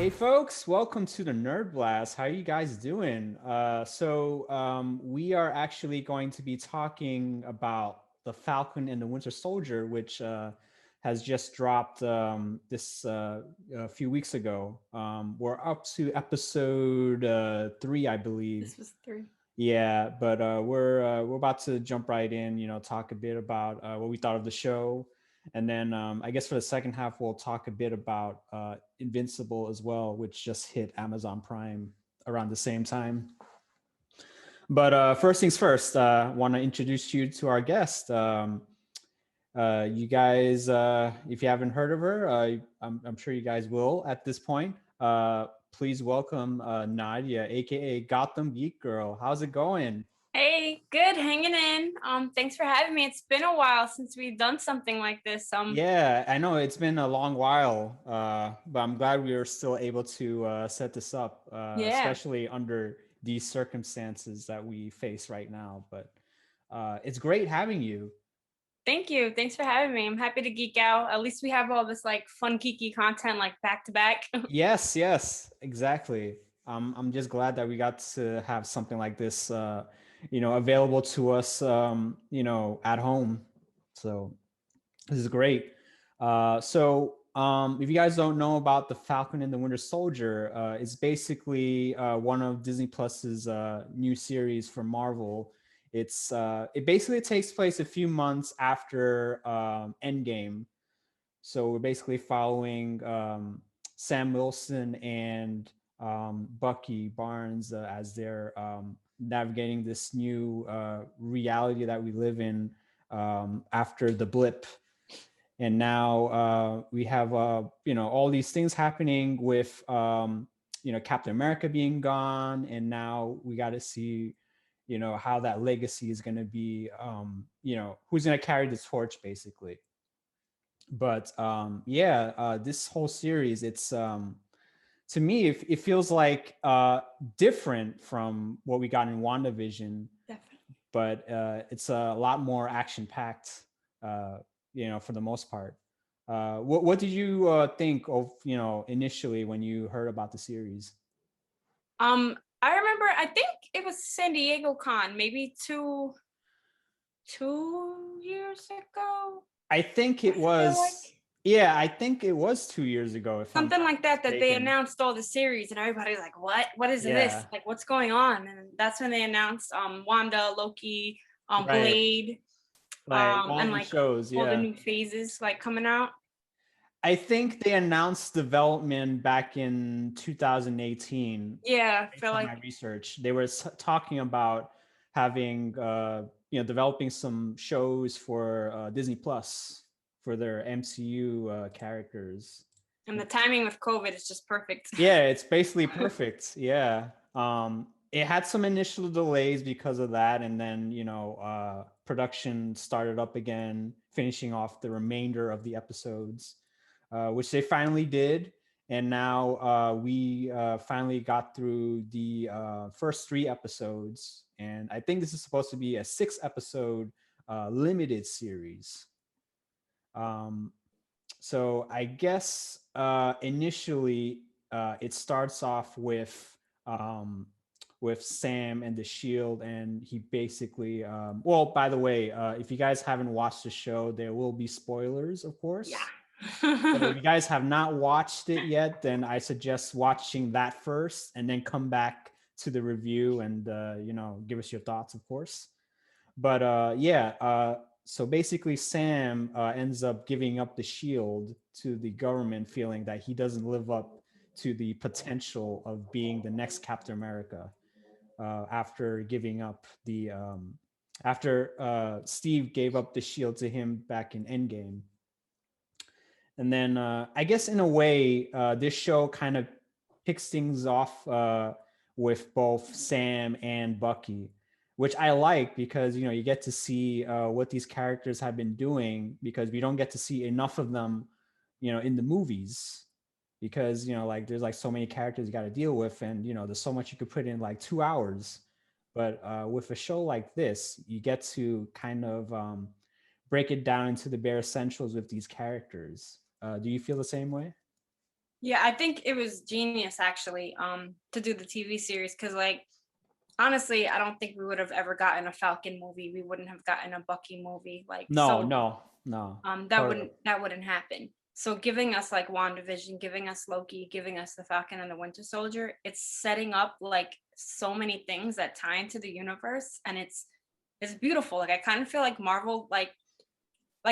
Hey folks, welcome to the Nerd Blast. How you guys doing? We are actually going to be talking about the Falcon and the Winter Soldier, which has just dropped this a few weeks ago. We're up to episode 3, I believe. This was three. Yeah, but we're about to jump right in. Talk a bit about what we thought of the show, and then I guess for the second half we'll talk a bit about Invincible as well, which just hit Amazon Prime around the same time. But first things first, want to introduce you to our guest. You guys, if you haven't heard of her, I'm sure you guys will at this point. Please welcome Nadia, aka Gotham Geek Girl. How's it going? Hey, good, hanging in. Thanks for having me. It's been a while since we've done something like this. Yeah, I know it's been a long while, but I'm glad we are still able to set this up, Yeah. especially under these circumstances that we face right now. But it's great having you. Thank you. Thanks for having me. I'm happy to geek out. At least we have all this like fun geeky content like back to back. Yes, yes, exactly. I'm just glad that we got to have something like this, available to us, at home. So this is great. If you guys don't know about the Falcon and the Winter Soldier, it's basically one of Disney Plus's new series for Marvel. It basically takes place a few months after Endgame, so we're basically following Sam Wilson and Bucky Barnes as they're navigating this new reality that we live in after the blip. And now we have all these things happening with Captain America being gone, and now we got to see how that legacy is going to be, who's going to carry the torch basically. But this whole series, it's to me it feels like different from what we got in WandaVision, Definitely. but it's a lot more action packed, for the most part. What did you think of, initially when you heard about the series? I remember I think it was San Diego Con, maybe two years ago. I think I it feel like was, yeah, I think it was 2 years ago, if I'm something not like that they mistaken. announced all the series and everybody's like, what is this, Yeah, like what's going on? And that's when they announced Wanda, Loki, right, Blade, right. All and these like shows, all the yeah. new phases like coming out. I think they announced development back in 2018. Yeah, I Based feel on my like research, they were talking about having, developing some shows for Disney Plus for their MCU characters. and the timing with COVID is just perfect. Yeah, it's basically perfect. Yeah. It had some initial delays because of that, and then production started up again, finishing off the remainder of the episodes, which they finally did. And now we finally got through the first 3 episodes, and I think this is supposed to be a 6 episode limited series. Um, so I guess initially it starts off with Sam and the Shield, and he basically well, by the way, if you guys haven't watched the show, there will be spoilers, of course. So if Yeah. you guys have not watched it yet, then I suggest watching that first and then come back to the review and give us your thoughts, of course. But so basically Sam ends up giving up the shield to the government, feeling that he doesn't live up to the potential of being the next Captain America, after giving up the after Steve gave up the shield to him back in Endgame. And then I guess in a way, this show kind of picks things off with both Sam and Bucky, which I like because you get to see what these characters have been doing, because we don't get to see enough of them, in the movies, because like there's like so many characters you got to deal with, and there's so much you could put in like 2 hours. But with a show like this, you get to kind of break it down into the bare essentials with these characters. Do you feel the same way? Yeah, I think it was genius actually, to do the TV series because like honestly, I don't think we would have ever gotten a Falcon movie. We wouldn't have gotten a Bucky movie. Like No, so no, no. that Totally. wouldn't happen. So giving us like WandaVision, giving us Loki, giving us the Falcon and the Winter Soldier, it's setting up like so many things that tie into the universe, and it's beautiful. Like I kind of feel like Marvel, like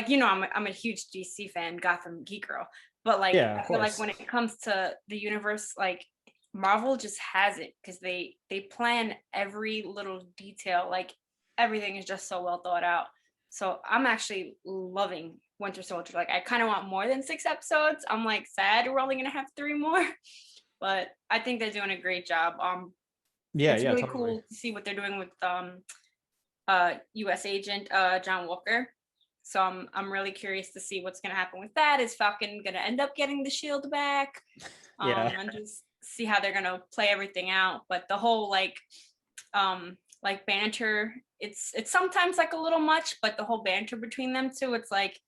you know, I'm a huge DC fan, Gotham geek girl, but like Yeah, I of feel like course. when it comes to the universe, like Marvel just has it because they plan every little detail. Like everything is just so well thought out. So I'm actually loving Winter Soldier. Like I kind of want more than 6 episodes. I'm like sad we're only gonna have 3 more, but I think they're doing a great job. Yeah, It's yeah, really totally. cool to see what they're doing with U.S. agent John Walker. So I'm really curious to see what's gonna happen with that. Is Falcon gonna end up getting the shield back? Yeah. And just see how they're gonna play everything out. But the whole like banter, it's sometimes like a little much, but the whole banter between them two, it's like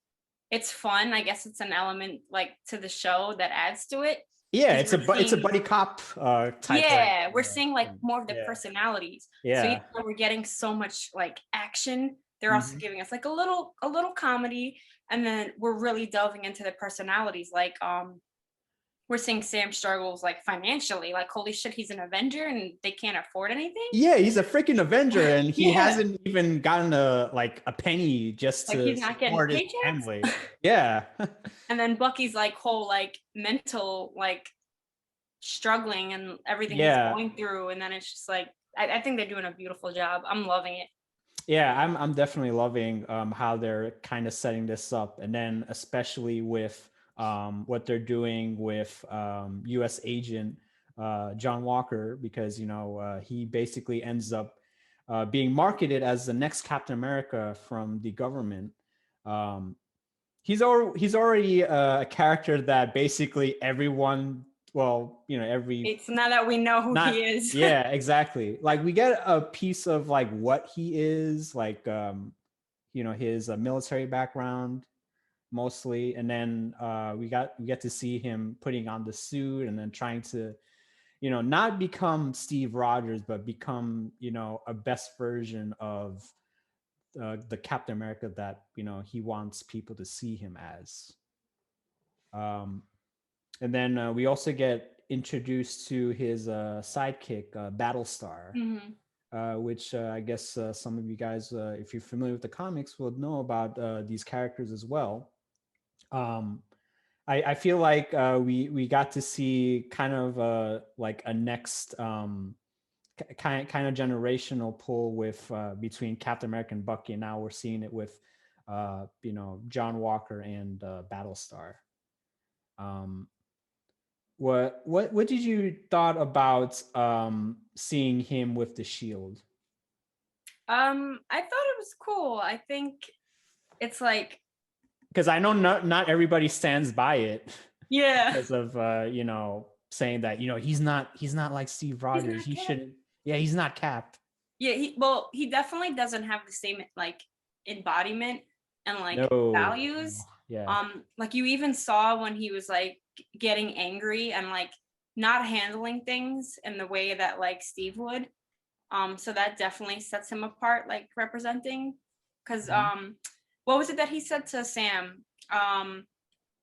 it's fun. I guess it's an element like to the show that adds to it Yeah, because we're it's a seeing buddy cop type of yeah, we're seeing like thing. more of the Yeah. personalities. So even Yeah. though we're getting so much like action, they're also Hmm. giving us like a little comedy, and then we're really delving into the personalities. Like we're seeing Sam struggles like financially. Like holy shit, he's an Avenger and they can't afford anything. Yeah, he's a freaking Avenger, and he Yeah, hasn't even gotten a penny just like to he's not getting support his paychecks. family. Yeah. And then Bucky's like whole like mental like struggling and everything he's Yeah. going through, and then it's just like I think they're doing a beautiful job. I'm loving it. Yeah, I'm definitely loving how they're kind of setting this up, and then especially with what they're doing with U.S. Agent John Walker, because he basically ends up being marketed as the next Captain America from the government. Um, he's already a character that basically everyone, well, every It's now that we know who he not is. yeah, exactly, like we get a piece of like what he is like, his military background mostly, and then we get to see him putting on the suit and then trying to not become Steve Rogers, but become a best version of the Captain America that he wants people to see him as. um, and then we also get introduced to his sidekick, Battlestar, Mhm. which I guess some of you guys, if you're familiar with the comics, will know about these characters as well. Um, I feel like we got to see kind of like a next kind of generational pull with between Captain America and Bucky, and now we're seeing it with John Walker and Battlestar. Um, what did you thought about seeing him with the shield? I thought it was cool. I think it's like Because I know not everybody stands by it yeah, because of saying that he's not like Steve he's Rogers. not He Cap. shouldn't. Yeah, he's not Cap. Yeah, he definitely doesn't have the same like embodiment and like No, no. values. Yeah. Like you even saw when he was like getting angry and like not handling things in the way that like Steve would. So that definitely sets him apart, like representing. Because Mhm. what was it that he said to Sam?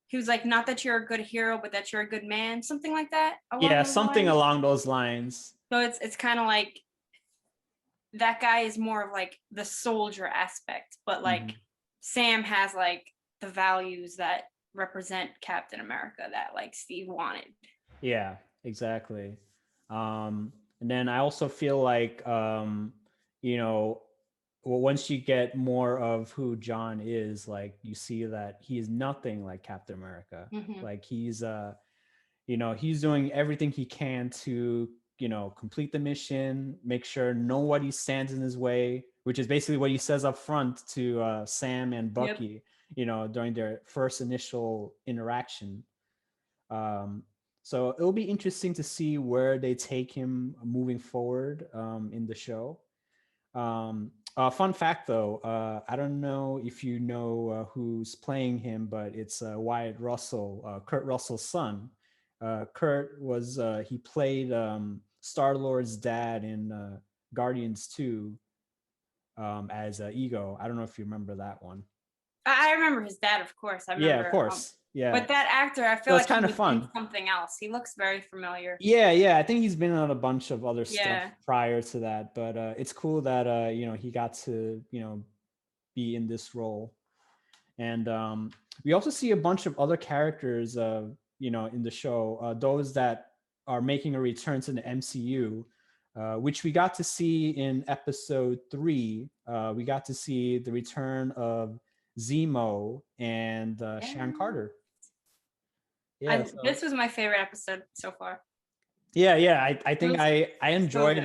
He was like, "Not that you're a good hero, but that you're a good man," something like that along Yeah, those something lines. along those lines. So it's kind of like that guy is more of like the soldier aspect, but like Mhm. Sam has like the values that represent Captain America that like Steve wanted. Yeah, exactly. And then I also feel like, you know, well, once you get more of who John is, like you see that he is nothing like Captain America. Mm-hmm. Like he's doing everything he can to, complete the mission, make sure nobody stands in his way, which is basically what he says up front to Sam and Yep. Bucky, during their first initial interaction. Um, so it'll be interesting to see where they take him moving forward in the show. Fun fact though, I don't know if you know who's playing him, but it's Wyatt Russell, Kurt Russell's son, Kurt was he played Star Lord's dad in Guardians 2 as Ego. I don't know if you remember that one. I remember his dad, of course. I Yeah, of remember. course. Yeah. But that actor, I So feel it's like he kind of was in fun. something else. He looks very familiar. Yeah. I think he's been on a bunch of other stuff Yeah. prior to that, but it's cool that he got to be in this role. And we also see a bunch of other characters, in the show, those that are making a return to the MCU, which we got to see in episode 3. We got to see the return of Zemo and Sharon Carter. Yeah, This was my favorite episode so far. Yeah. I think I enjoyed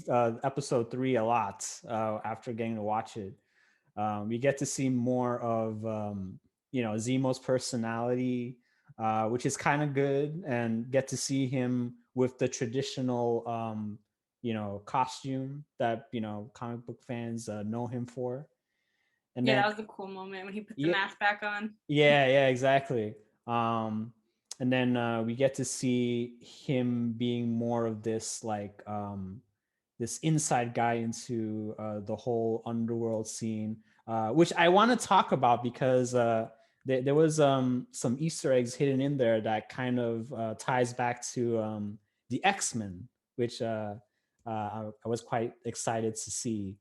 so episode 3 a lot after getting to watch it. We get to see more of Zemo's personality, which is kind of good, and get to see him with the traditional costume that comic book fans know him for. And yeah, then that was a cool moment when he put the mask back on. yeah, exactly. And then we get to see him being more of this this inside guy into the whole underworld scene, which I want to talk about because there was some Easter eggs hidden in there that kind of ties back to the X-Men, which I was quite excited to see.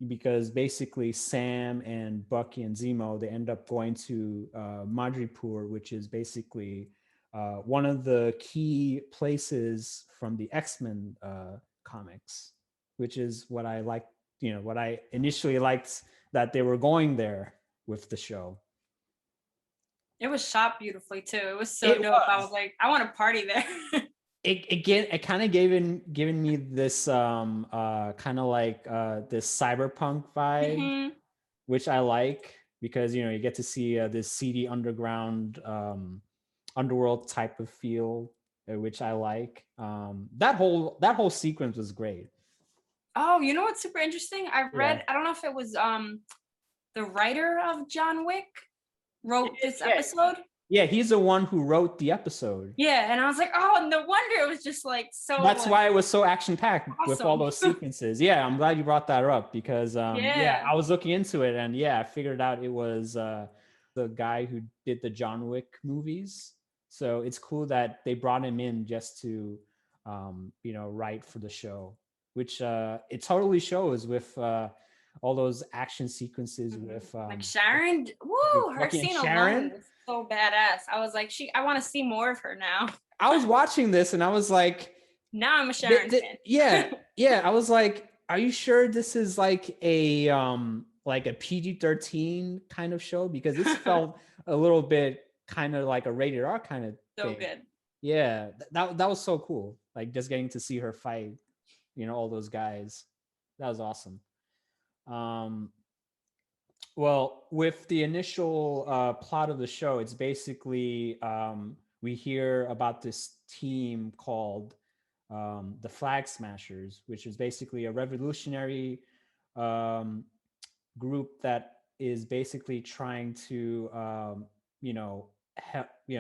Because basically Sam and Bucky and Zemo, they end up going to Madripoor, which is basically one of the key places from the X-Men comics, which is what I like, what I initially liked, that they were going there with the show. It was shot beautifully too. It was so dope. I was like, I want to party there. It kind of given me this kind of like this cyberpunk vibe, which I like, because you get to see this seedy underground underworld type of feel, which I like. That whole sequence was great. Oh, you know what's super interesting? I read, I don't know if it was the writer of John Wick wrote this episode. Yeah, he's the one who wrote the episode. Yeah, and I was like, oh, no wonder it was just like so. That's why it was so action-packed with all those sequences. Yeah, I'm glad you brought that up, because I was looking into it, and I figured out it was the guy who did the John Wick movies. So it's cool that they brought him in just to write for the show, which it totally shows with all those action sequences with like Sharon. Woo, her scene alone was so badass. I was like, I want to see more of her now. I was watching this and I was like, now I'm a Sharon fan. Yeah. I was like, are you sure this is like a PG-13 kind of show? Because this felt a little bit kind of like a rated R kind of thing. Good. Yeah, that was so cool. Like just getting to see her fight, all those guys. That was awesome. Well, with the initial plot of the show, it's basically we hear about this team called the Flag Smashers, which is basically a revolutionary group that is basically trying to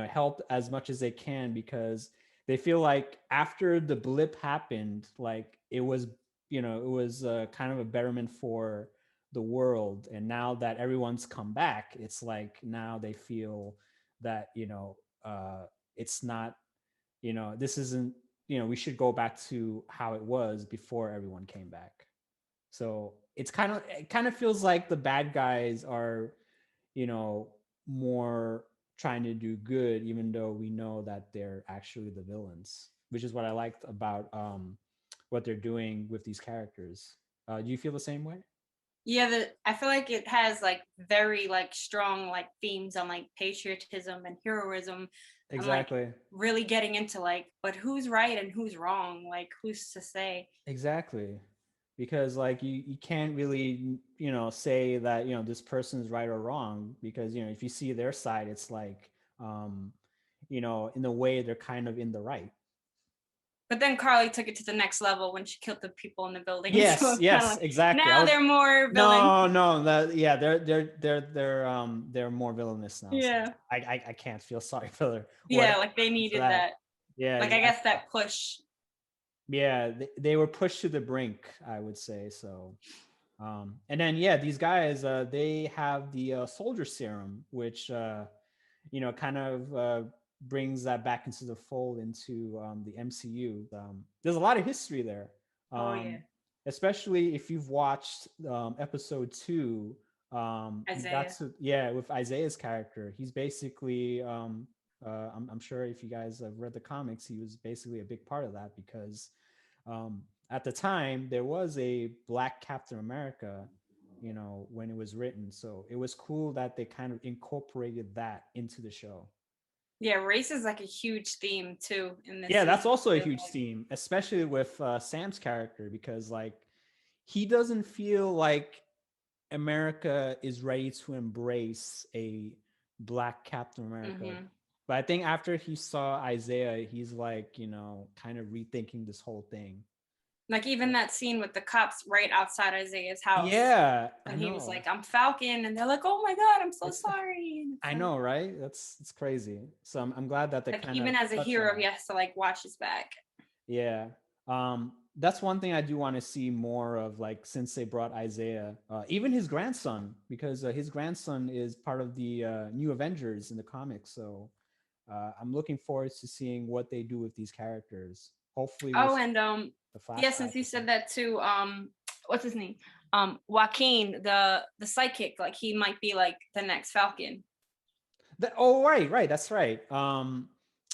help as much as they can, because they feel like after the blip happened, like it was kind of a betterment for the world, and now that everyone's come back, it's like now they feel that it's not, this isn't, we should go back to how it was before everyone came back. So it kind of feels like the bad guys are more trying to do good, even though we know that they're actually the villains, which is what I liked about what they're doing with these characters. Do you feel the same way? Yeah, I feel like it has like very like strong like themes on like patriotism and heroism. Exactly. And, like, really getting into like, but who's right and who's wrong? Like, who's to say? Exactly. Because like you can't really say that this person's right or wrong, because if you see their side, it's like in a way they're kind of in the right. But then Carly took it to the next level when she killed the people in the building. Yes, So yes, exactly. now they're more villains. No, yeah, they're more villainous now. So Yeah. I can't feel sorry for her. Yeah, Whatever like they happened to needed that. that. Yeah, Like I exactly. guess that push. Yeah, they were pushed to the brink, I would say. So and then yeah, these guys they have the soldier serum, which kind of brings that back into the fold into the MCU. There's a lot of history there, Oh yeah. especially if you've watched episode 2. You got Isaiah. to with Isaiah's character. He's basically I'm sure if you guys have read the comics, he was basically a big part of that because at the time there was a Black Captain America, when it was written. So it was cool that they kind of incorporated that into the show. Yeah, race is like a huge theme too in this Yeah, that's season. also a huge theme, especially with Sam's character, because like he doesn't feel like America is ready to embrace a Black Captain America. Mm-hmm. But I think after he saw Isaiah, he's like, kind of rethinking this whole thing. Like even that scene with the cops right outside Isaiah's house. Yeah, I And he was know. like, I'm Falcon. And they're like, oh my God, I'm so sorry. And I know, right? It's crazy. So I'm glad that they like kind of even as a hero, he has to like watch his back. Yeah. That's one thing I do want to see more of, like, since they brought Isaiah, even his grandson, because his grandson is part of the new Avengers in the comics. So I'm looking forward to seeing what they do with these characters. Hopefully, Oh, with and the yeah, since flashbacks. you said that too, what's his name? Joaquin, the psychic, like he might be like the next Falcon. Right, that's right.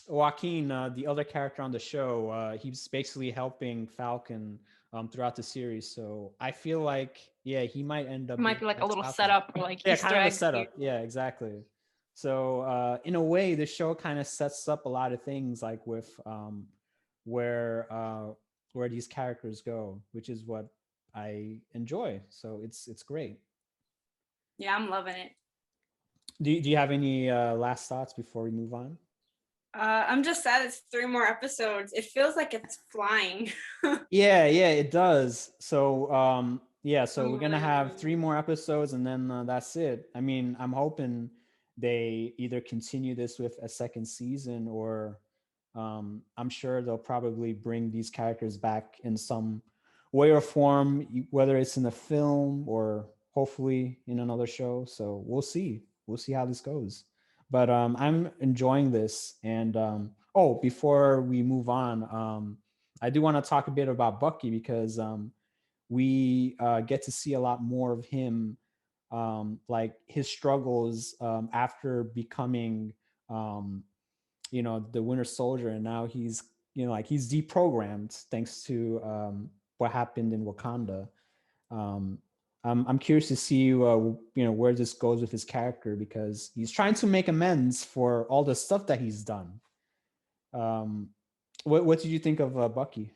Joaquin, the other character on the show, he's basically helping Falcon throughout the series. So I feel like, yeah, he might end up It might being be like a little Falcon. setup or like Yeah, Easter kind of a eggs. setup. Yeah, exactly. So in a way, the show kind of sets up a lot of things, like with where uh, where these characters go, which is what I enjoy. So it's great. Yeah, I'm loving it. Do you have any last thoughts before we move on? I'm just sad it's 3 more episodes. It feels like it's flying. Yeah, it does. So yeah, so I'm we're gonna really have loving 3 more episodes, and then that's it. I mean, I'm hoping they either continue this with a second season, or I'm sure they'll probably bring these characters back in some way or form, whether it's in a film or hopefully in another show. So we'll see how this goes. But I'm enjoying this. And before we move on, I do want to talk a bit about Bucky, because we get to see a lot more of him, like his struggles after becoming, the Winter Soldier, and now he's, like he's deprogrammed thanks to what happened in Wakanda. Um, I'm curious to see, where this goes with his character, because he's trying to make amends for all the stuff that he's done. Um, what did you think of Bucky?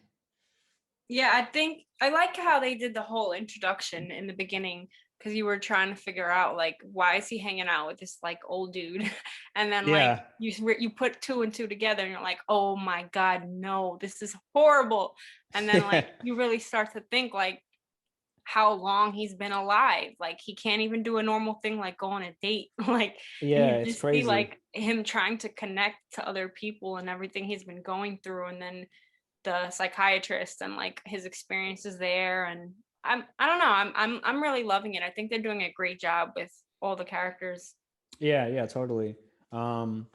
Yeah, I think I like how they did the whole introduction in the beginning because you were trying to figure out like why is he hanging out with this like old dude, and then like Yeah, you put 2 and 2 together and you're like, oh my God, no, this is horrible, and then like you really start to think like how long he's been alive. Like he can't even do a normal thing like go on a date. Like, and yeah, you it's just see crazy. like him trying to connect to other people and everything he's been going through, and then the psychiatrist and like his experiences there. And I don't know, I'm really loving it. I think they're doing a great job with all the characters. Yeah, totally. Um,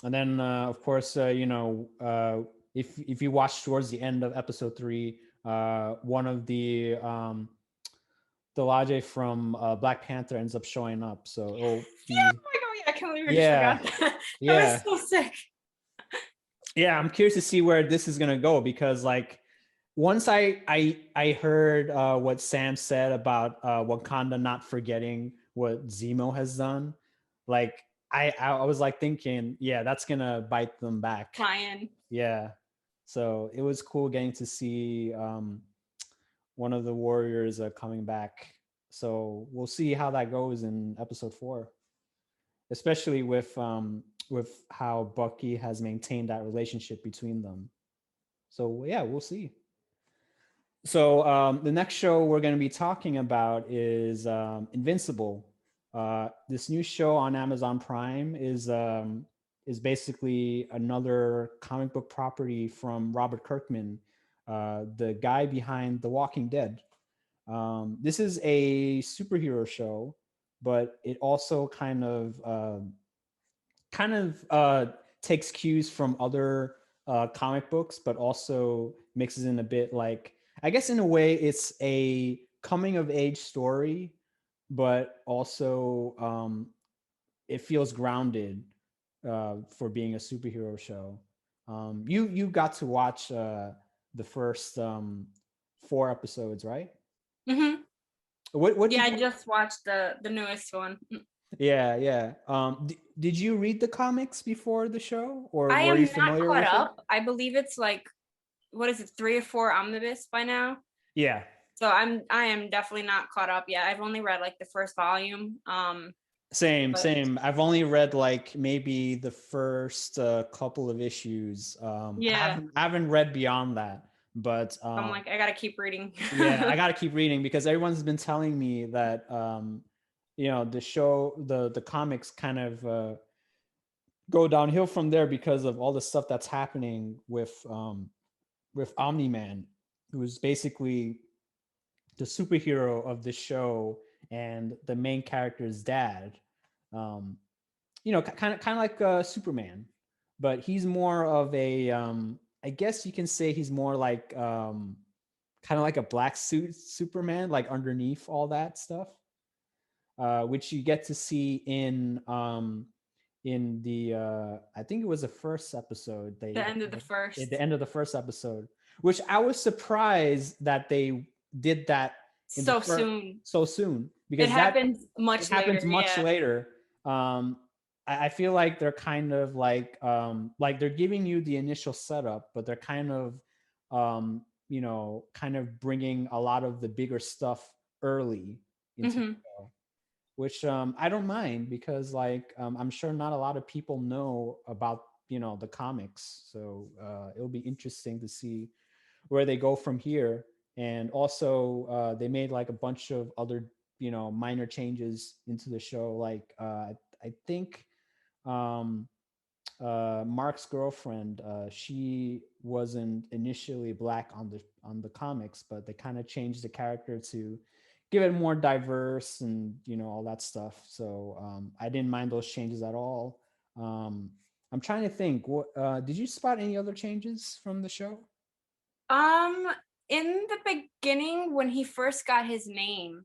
and then of course, if you watch towards the end of episode 3, one of the Lajee from Black Panther ends up showing up. So it'll Yeah, be oh my God, yeah, I can't believe I just yeah, forgot that. That was yeah, so sick. yeah. I'm curious to see where this is gonna go, because like once I heard what Sam said about Wakanda not forgetting what Zemo has done, like I was like thinking, yeah, that's gonna bite them back. Lion. Yeah. So it was cool getting to see one of the warriors coming back. So we'll see how that goes in episode 4, especially with how Bucky has maintained that relationship between them. So yeah, we'll see. So the next show we're going to be talking about is Invincible. This new show on Amazon Prime is basically another comic book property from Robert Kirkman, the guy behind The Walking Dead. This is a superhero show, but it also kind of takes cues from other comic books, but also mixes in a bit like, I guess in a way it's a coming of age story, but also it feels grounded for being a superhero show. You got to watch the first 4 episodes, right? Hmm. What Yeah, did I you? just watched the newest one. Yeah, yeah. Did you read the comics before the show, or I were you am not familiar caught with it? up. I believe it's like, what is it, 3 or 4 omnibus by now. Yeah, So I am definitely not caught up yet. I've only read like the first volume. same, But same. I've only read like maybe the first couple of issues. yeah, I haven't read beyond that, but I'm like, I gotta keep reading. yeah, I got to keep reading because everyone's been telling me that the show, the comics kind of go downhill from there because of all the stuff that's happening with Omni Man, who is basically the superhero of the show and the main character's dad. Um, kind of like Superman, but he's more of a I guess you can say he's more like kind of like a black suit Superman, like underneath all that stuff, which you get to see in the I think it was the first episode. The end of the At the first. end of the first episode, which I was surprised that they did that in the So first soon. so soon, It because that happens it much happens later. much Yeah. later. I feel like they're kind of like they're giving you the initial setup, but they're kind of kind of bringing a lot of the bigger stuff early into the Hmm. show, which I don't mind because like I'm sure not a lot of people know about the comics, so it'll be interesting to see where they go from here. And also they made like a bunch of other minor changes into the show, like I think um, Mark's girlfriend, she wasn't initially black on the comics, but they kind of changed the character to give it more diverse and all that stuff. So I didn't mind those changes at all. Um, I'm trying to think. What did you spot any other changes from the show? Um, in the beginning, when he first got his name,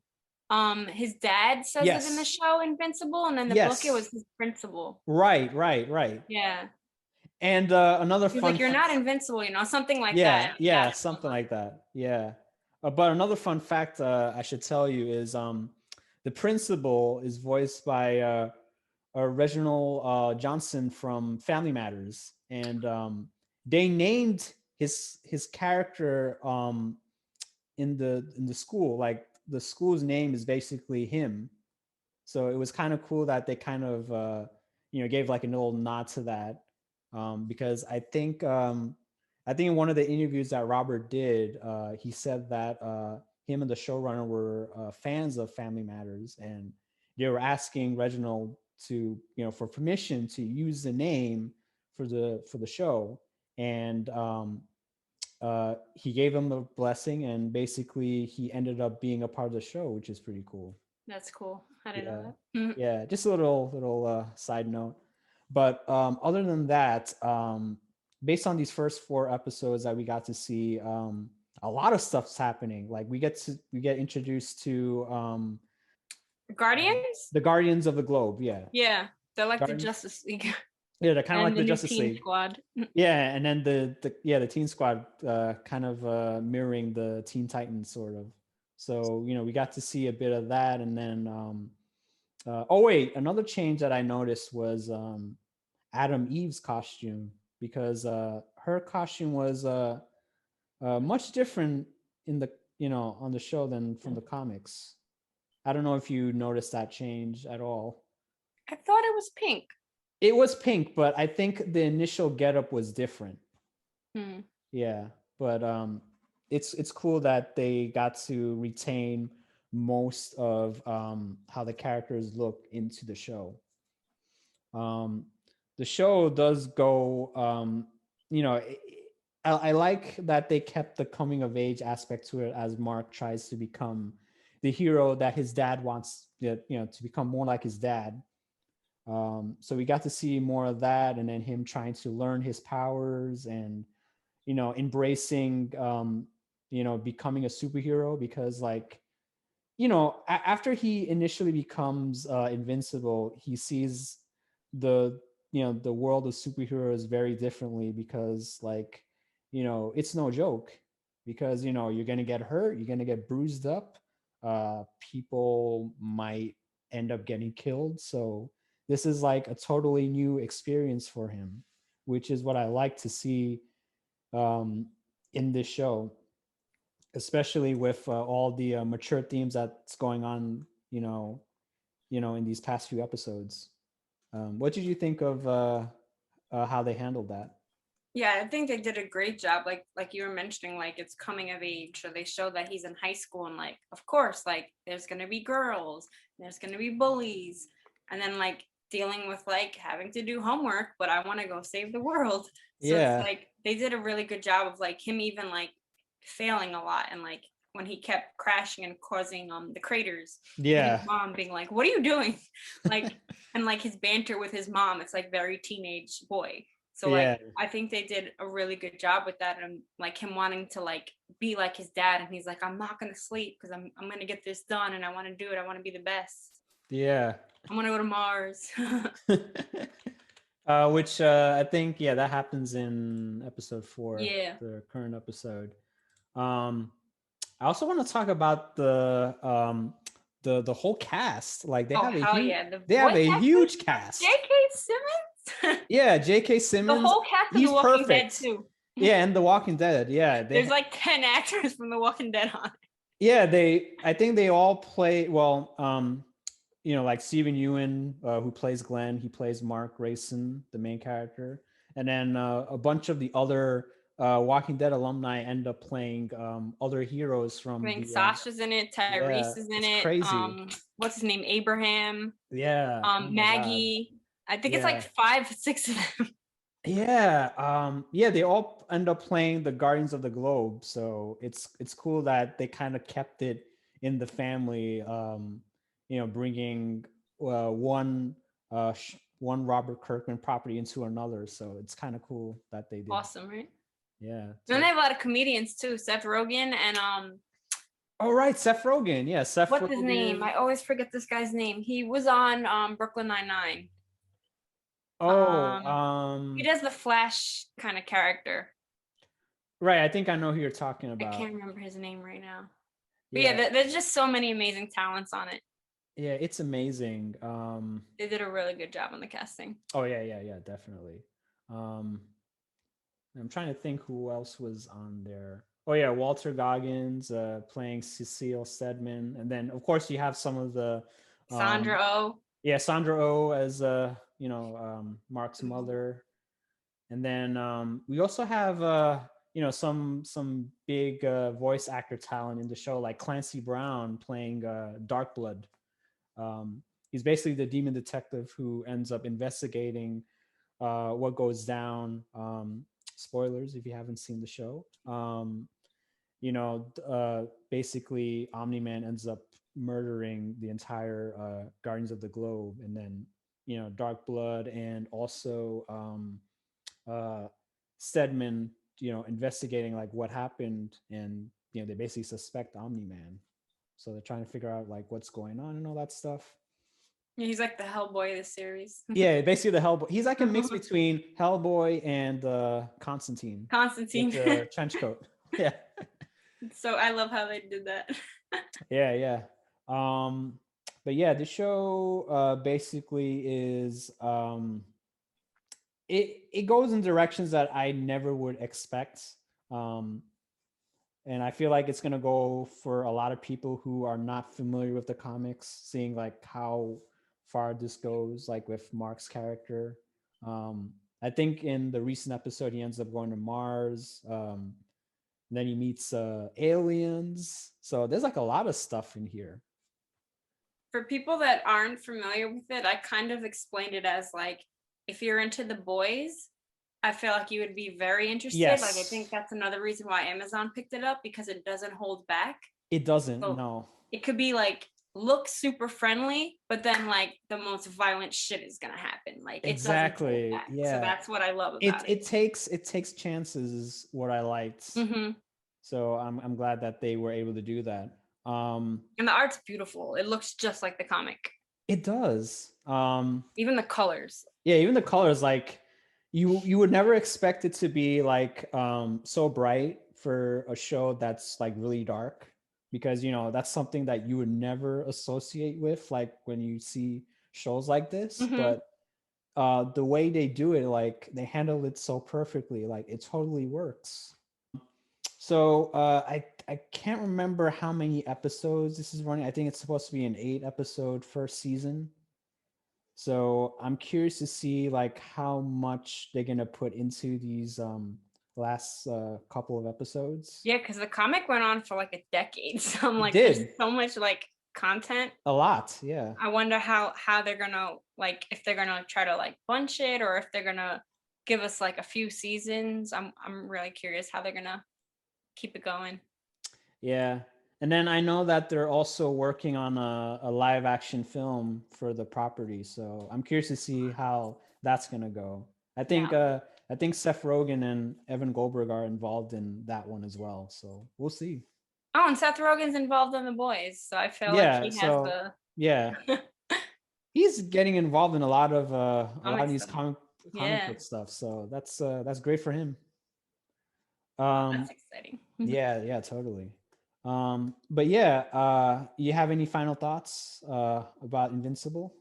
his dad says it in the Yes. show Invincible, and in the book it Yes. was his principal. Right. Right. Right. Yeah. And another He was fun like, "You're fact. not invincible," something like Yeah, that. And yeah, dad was something like, like that. Yeah. But another fun fact I should tell you is the principal is voiced by Reginald Johnson from Family Matters, and they named his character in the school. Like the school's name is basically him, so it was kind of cool that they kind of gave like a little nod to that, because I think in one of the interviews that Robert did, he said that him and the showrunner were fans of Family Matters, and they were asking Reginald to for permission to use the name for the show, and he gave him the blessing, and basically he ended up being a part of the show, which is pretty cool. "That's cool. I didn't know Yeah, that." Mhm. yeah. Just a little side note. But other than that, based on these first 4 episodes that we got to see, a lot of stuff's happening. Like we get introduced to Guardians? the Guardians of the Globe. Yeah, Yeah, they're like the Guardians. Justice League Yeah, they're kind of and like the the new Justice Teen League. Squad. Yeah, and then the Teen Squad, kind of mirroring the Teen Titans, sort of. So we got to see a bit of that, and then oh wait, another change that I noticed was Adam Eve's costume, because her costume was much different in the on the show than from the comics. I don't know if you noticed that change at all. I thought it was pink. It was pink, but I think the initial getup was different. Hmm. Yeah, but it's cool that they got to retain most of how the characters look into the show. Um, the show does go, you know, I like that they kept the coming of age aspect to it as Mark tries to become the hero that his dad wants, to become more like his dad. So we got to see more of that, and then him trying to learn his powers and embracing becoming a superhero because like after he initially becomes invincible, he sees the the world of superheroes very differently because like it's no joke because you're gonna get hurt, you're gonna get bruised up, people might end up getting killed. So this is like a totally new experience for him, which is what I like to see um, in this show, especially with all the mature themes that's going on, in these past few episodes. What did you think of how they handled that? Yeah, I think they did a great job. Like you were mentioning, like it's coming of age. So they show that he's in high school and like, of course, like there's gonna be girls, there's gonna be bullies, and then like dealing with like having to do homework, but I want to go save the world. So it's Yeah, like they did a really good job of like him even like failing a lot and like when he kept crashing and causing the craters and his yeah, mom being like, "What are you doing?" Like and like his banter with his mom, it's like very teenage boy. So like yeah, I think they did a really good job with that and like him wanting to like be like his dad and he's like I'm not going to sleep because I'm going to get this done and I want to do it. I want to be the best. yeah. I want to go to Mars. Which I think, yeah, that happens in episode 4, Yeah. the current episode. Um, I also want to talk about the whole cast. Like Oh hell yeah. The they have voice a actors, huge cast. J.K. Simmons. Yeah, J.K. The Simmons, whole cast of The he's Walking Dead perfect. too. Yeah, and The Walking Dead. Yeah, There's like 10 actors from The Walking Dead on it. yeah, I think they all play well. Like Stephen Ewan, who plays Glenn, he plays Mark Grayson, the main character, and then a bunch of the other Walking Dead alumni end up playing other heroes I from think the. Sasha's in it, Yeah, Tyrese is in it's it. crazy. What's his name? Abraham, Yeah. Oh my god. Maggie. I think it's like Yeah. 5, 6 of them. Yeah, yeah, they all end up playing the Guardians of the Globe, so it's cool that they kind of kept it in the family, bringing one Robert Kirkman property into another. So it's kind of cool that they did. Awesome, right? Yeah. Then they have a lot of comedians too. Seth Rogen and Oh right, Seth Rogen. Yeah, Seth what's his name? Rogen. I always forget this guy's name. He was on Brooklyn Nine-Nine. Oh, Um, he does the Flash kind of character. right. I think I know who you're talking I about. can't remember his name right now. But yeah, Yeah, there's just so many amazing talents on it. yeah, it's amazing. They did a really good job on the casting. Oh yeah, yeah, yeah, definitely. Um, I'm trying to think who else was on there. Oh yeah, Walter Goggins playing Cecile Stedman, and then of course you have some of the, Sandra um, Oh. yeah, Sandra Oh as Mark's mother, and then we also have some big voice actor talent in the show like Clancy Brown playing Darkblood. He's basically the demon detective who ends up investigating what goes down. Spoilers if you haven't seen the show. Basically, Omni Man ends up murdering the entire Guardians of the Globe, and then Dark Blood and also uh, Stedman, investigating like what happened, and they basically suspect Omni Man, so they're trying to figure out like what's going on and all that stuff. Yeah, he's like the Hellboy of the series. Yeah, basically the Hellboy. He's like a mix between Hellboy and Constantine with Constantine. the trench coat. Yeah, So I love how they did that. yeah, yeah. Um, but yeah, the show basically is it goes in directions that I never would expect. Um, and I feel like it's gonna go for a lot of people who are not familiar with the comics, seeing like how far this goes, like with Mark's character. I think in the recent episode, he ends up going to Mars. And then he meets aliens. So there's like a lot of stuff in here. For people that aren't familiar with it, I kind of explained it as like, if you're into the boys, I feel like you would be very interested. Like, I Yes. think that's another reason why Amazon picked it up, because it doesn't hold back. It doesn't, So no. it could be like, look super friendly, but then like the most violent shit is gonna happen. Like, it doesn't hold Exactly. back. So Yeah. that's what I love It about it. it takes chances is what I liked. Mm-hmm. So I'm glad that they were able to do that. And the art's beautiful. It looks just like the comic. It does. Even the colors. Yeah, even the colors, like you would never expect it to be like so bright for a show that's like really dark, because that's something that you would never associate with like when you see shows like this. Mm-hmm. But the way they do it, like they handle it so perfectly, like it totally works. So I can't remember how many episodes this is running. I think it's supposed to be an 8-episode first season. So I'm curious to see like how much they're gonna put into these last couple of episodes. Yeah, because the comic went on for like a decade. So I'm It like, there's did so much like content. a lot, yeah. I wonder how they're gonna, like, if they're gonna try to like bunch it, or if they're gonna give us like a few seasons. I'm really curious how they're gonna keep it going. Yeah. And then I know that they're also working on a live action film for the property. So I'm curious to see how that's gonna go. I think Yeah. I think Seth Rogen and Evan Goldberg are involved in that one as well. So we'll see. Oh, and Seth Rogen's involved in The Boys, so I feel like Yeah, he has so yeah. He's getting involved in a lot comic of these stuff. comic Yeah. book stuff. So that's great for him. Oh, Um that's exciting. yeah, totally. But yeah, you have any final thoughts about Invincible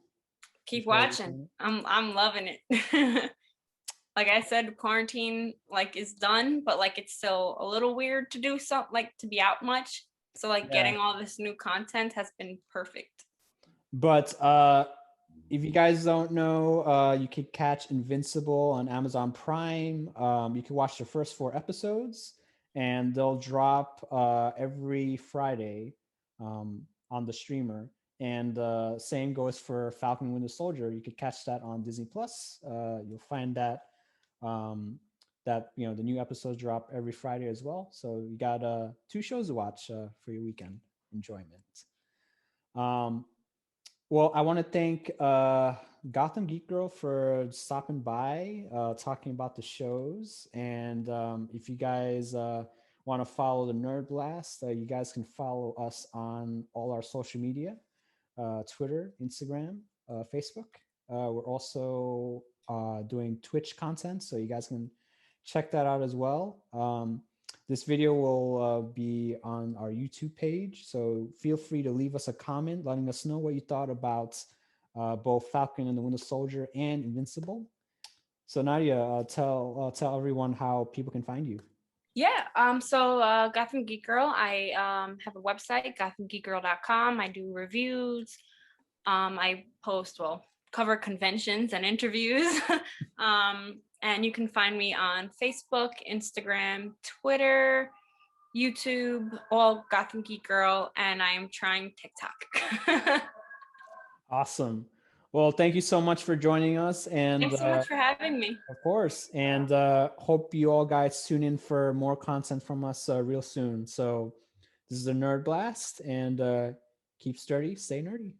Keep before we watching. sign it? I'm loving it. Like I said, quarantine like is done, but like it's still a little weird to do something, like to be out much. So like Yeah. getting all this new content has been perfect. But if you guys don't know, you could catch Invincible on Amazon Prime. You can watch the first 4 episodes, and they'll drop every Friday on the streamer. And same goes for Falcon and Winter Soldier. You could catch that on Disney Plus. You'll find that the new episodes drop every Friday as well. So you got 2 shows to watch for your weekend enjoyment. Um, well, I want to thank Gotham Geek Girl for stopping by, talking about the shows. And if you guys want to follow the Nerd Blast, you guys can follow us on all our social media, Twitter, Instagram, Facebook. We're also doing Twitch content, so you guys can check that out as well. This video will be on our YouTube page, so feel free to leave us a comment letting us know what you thought about both Falcon and the Winter Soldier and Invincible. So Nadia, tell everyone how people can find you. Yeah. So Gotham Geek Girl, I have a website, gothamgeekgirl.com. I do reviews. I post, well, cover conventions and interviews. And you can find me on Facebook, Instagram, Twitter, YouTube, all Gotham Geek Girl, and I'm trying TikTok. Awesome. Well, thank you so much for joining us, and Thanks so much for having me. of course, and hope you all guys tune in for more content from us real soon. So this is a Nerd Blast, and keep sturdy, stay nerdy.